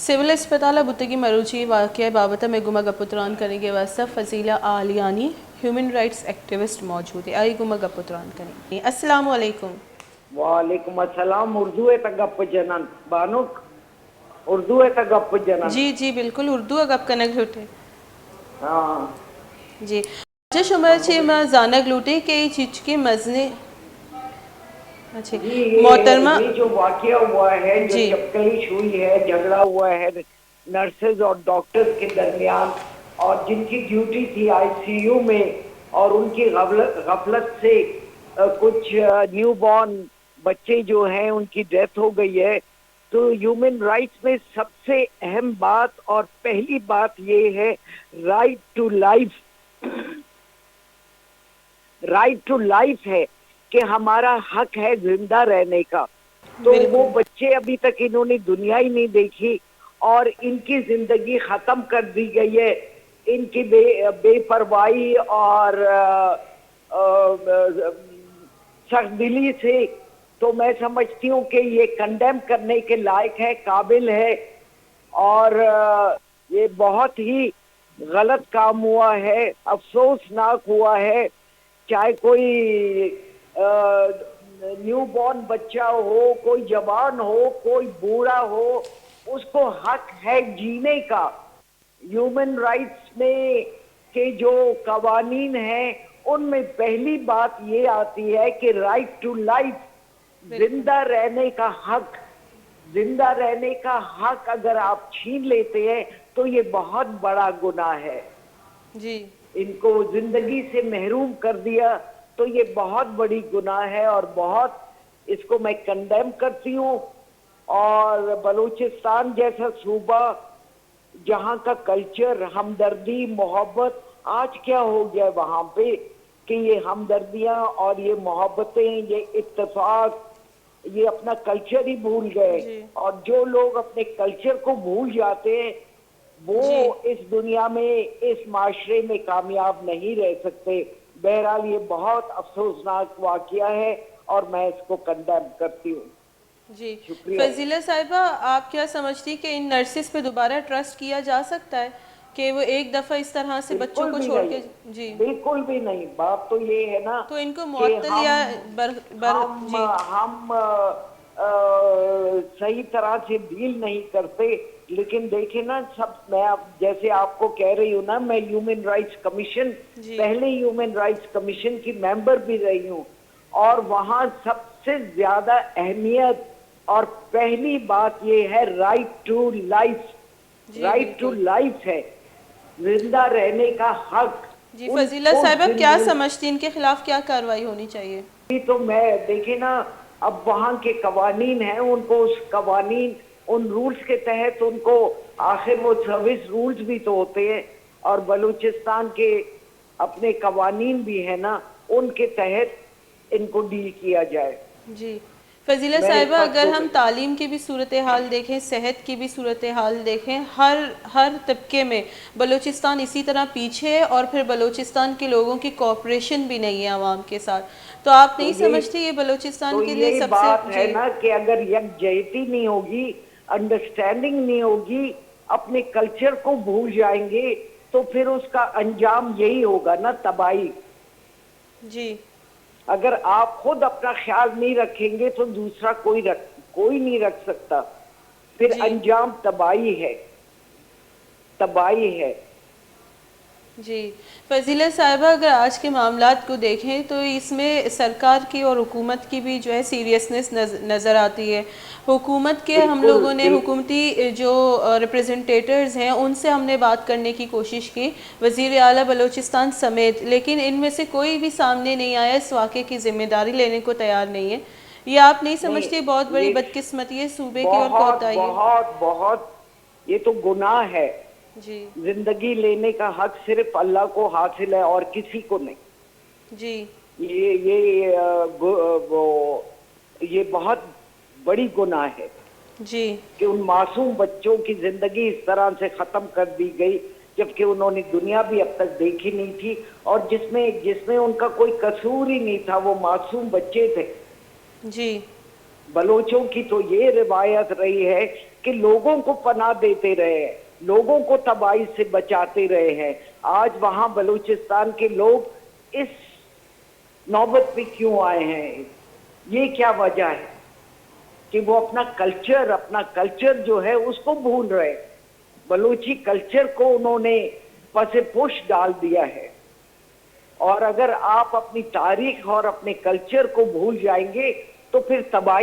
Civil अस्पताल बुतगी मरूची वाक़या बाबत में गुमा गपुतरान करेंगे वास्ता फजीला आलियानी ह्यूमन राइट्स एक्टिविस्ट मौजूद है। आई गुमा गपुतरान करेंगे। अस्सलाम वालेकुम। वालेकुम अस्सलाम। उर्दू है तगप जनन बानुक, उर्दू है तगप जनन। जी जी बिल्कुल उर्दू अगप कनक लुटे। हाँ जी जश उमर छे मां जानक लूटे के चीज के मजने। अच्छा जी, मोहतरमा। ये जो वाकया हुआ है, जो जी चपकलिश हुई है, झगड़ा हुआ है नर्सेज और डॉक्टर्स के दरमियान, और जिनकी ड्यूटी थी आईसीयू में, और उनकी गफलत से कुछ न्यू बॉर्न बच्चे जो हैं उनकी डेथ हो गई है। तो ह्यूमन राइट्स में सबसे अहम बात और पहली बात ये है, right to life. Right to life है कि हमारा हक है जिंदा रहने का। तो वो बच्चे अभी तक इन्होंने दुनिया ही नहीं देखी और इनकी जिंदगी खत्म कर दी गई है इनकी बेपरवाही और सख्त दिली से। तो मैं समझती हूँ कि ये कंडेम करने के लायक है, काबिल है, और ये बहुत ही गलत काम हुआ है, अफसोसनाक हुआ है। चाहे कोई न्यू बॉर्न बच्चा हो, कोई जवान हो, कोई बूढ़ा हो, उसको हक है जीने का। ह्यूमन राइट्स में के जो कवानीन हैं उनमें पहली बात ये आती है कि राइट टू लाइफ, जिंदा रहने का हक। जिंदा रहने का हक अगर आप छीन लेते हैं तो ये बहुत बड़ा गुनाह है। जी इनको जिंदगी से महरूम कर दिया तो ये बहुत बड़ी गुनाह है और बहुत इसको मैं कंडेम करती हूँ। और बलूचिस्तान जैसा सूबा जहाँ का कल्चर हमदर्दी मोहब्बत, आज क्या हो गया वहां पे कि ये हमदर्दियां और ये मोहब्बतें, ये इत्तेफाक, ये अपना कल्चर ही भूल गए। और जो लोग अपने कल्चर को भूल जाते हैं वो इस दुनिया में, इस माशरे में कामयाब नहीं रह सकते। बहरहाल ये बहुत अफसोसनाक वाकया है और मैं इसको कंडेम करती हूँ। जी फजीला साहिबा, आप क्या समझती कि इन नर्सिस पे दोबारा ट्रस्ट किया जा सकता है कि वो एक दफा इस तरह से बच्चों को छोड़ के? जी बिल्कुल भी नहीं। बात तो ये है ना तो इनको कि मुअत्तल या जी हम सही तरह से डील नहीं करते। लेकिन देखे ना, सब मैं जैसे आपको कह रही हूँ ना, मैं ह्यूमन राइट्स कमीशन, पहले ह्यूमन राइट्स कमीशन की मेंबर भी रही हूँ, और वहाँ सबसे ज्यादा अहमियत और पहली बात ये है right to life. Right to life है, जिंदा रहने का हक। जी फजीला साहिबा, क्या समझती इनके खिलाफ क्या कार्रवाई होनी चाहिए? तो मैं देखे ना, अब वहाँ के कवानीन हैं, उनको उस कवानीन, उन रूल्स के तहत उनको, आखिर वो सर्विस रूल्स भी तो होते हैं और बलूचिस्तान के अपने कवानीन भी है ना, उनके तहत इनको डील किया जाए। जी फजीला साहिबा, अगर हम तालीम की भी सूरत हाल देखें, सेहत की भी सूरत हाल देखें, हर तबके में बलूचिस्तान इसी तरह पीछे है और फिर बलूचिस्तान के लोगों की कोऑपरेशन भी नहीं है आवाम के साथ। तो आप नहीं समझते ये बलूचिस्तान के लिए सबसे बात है ना कि अगर यकजहती नहीं होगी, अंडरस्टैंडिंग नहीं होगी, अपने कल्चर को भूल जाएंगे तो फिर उसका अंजाम यही होगा ना, तबाही। जी अगर आप खुद अपना ख्याल नहीं रखेंगे तो दूसरा कोई नहीं रख सकता। फिर अंजाम तबाही है, तबाही है। जी फजीला साहिबा, अगर आज के मामलात को देखें तो इसमें सरकार की और हुकूमत की भी जो है सीरियसनेस नज़र आती है। हुकूमत के हम लोगों ने, हुकूमती जो रिप्रेजेंटेटर्स हैं उनसे हमने बात करने की कोशिश की, वज़ीर आला बलूचिस्तान समेत, लेकिन इनमें से कोई भी सामने नहीं आया, इस वाक़े की जिम्मेदारी लेने को तैयार नहीं है। ये आप नहीं समझते बहुत बड़ी बदकिस्मती है सूबे की और कोताही है? बहुत बहुत ये तो गुनाह है। जी जिंदगी लेने का हक सिर्फ अल्लाह को हासिल है और किसी को नहीं। जी ये बहुत बड़ी गुनाह है जी कि उन मासूम बच्चों की जिंदगी इस तरह से खत्म कर दी गई, जबकि उन्होंने दुनिया भी अब तक देखी नहीं थी, और जिसमें उनका कोई कसूर ही नहीं था। वो मासूम बच्चे थे जी बलोचों की तो ये रिवायत रही है कि लोगों को पनाह देते रहे हैं, लोगों को तबाही से बचाते रहे हैं। आज वहां बलूचिस्तान के लोग इस नौबत पे क्यों आए हैं? ये क्या वजह है कि वो अपना कल्चर जो है उसको भूल रहे? बलूची कल्चर को उन्होंने पसे पुश डाल दिया है। और अगर आप अपनी तारीख और अपने कल्चर को भूल जाएंगे तो फिर तबाही